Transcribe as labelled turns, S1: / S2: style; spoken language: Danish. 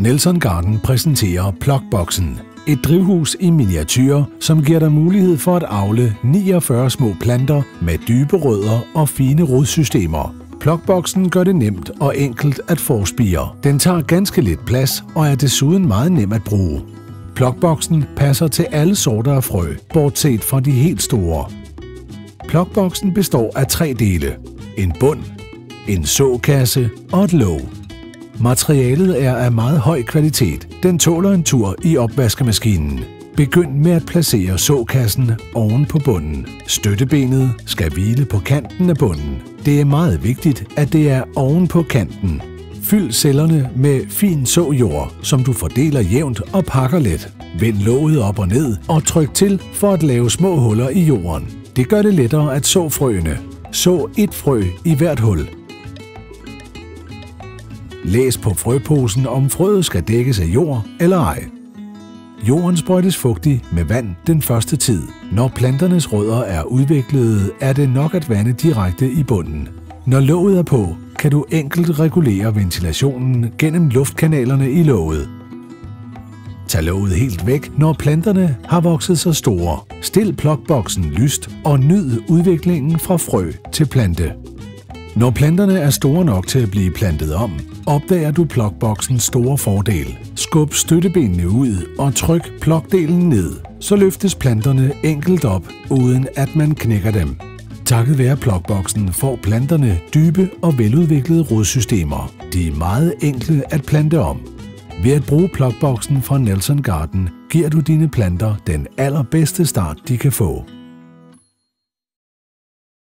S1: Nelson Garden præsenterer Plugboxen. Et drivhus i miniature, som giver dig mulighed for at avle 49 små planter med dybe rødder og fine rodsystemer. Plugboxen gør det nemt og enkelt at forspire. Den tager ganske lidt plads og er desuden meget nem at bruge. Plugboxen passer til alle sorter af frø, bortset fra de helt store. Plugboxen består af 3 dele: en bund, en såkasse og et låg. Materialet er af meget høj kvalitet. Den tåler en tur i opvaskemaskinen. Begynd med at placere såkassen oven på bunden. Støttebenet skal hvile på kanten af bunden. Det er meget vigtigt, at det er oven på kanten. Fyld cellerne med fin såjord, som du fordeler jævnt og pakker let. Vend låget op og ned og tryk til for at lave små huller i jorden. Det gør det lettere at så frøene. Så et frø i hvert hul. Læs på frøposen, om frøet skal dækkes af jord eller ej. Jorden sprøjtes fugtig med vand den første tid. Når planternes rødder er udviklede, er det nok at vande direkte i bunden. Når låget er på, kan du enkelt regulere ventilationen gennem luftkanalerne i låget. Tag låget helt væk, når planterne har vokset så store. Stil plugboxen lyst og nyd udviklingen fra frø til plante. Når planterne er store nok til at blive plantet om, opdager du plugboxens store fordel. Skub støttebenene ud og tryk plugdelen ned, så løftes planterne enkelt op, uden at man knækker dem. Takket være plugboxen får planterne dybe og veludviklede rodsystemer. De er meget enkle at plante om. Ved at bruge plugboxen fra Nelson Garden giver du dine planter den allerbedste start, de kan få.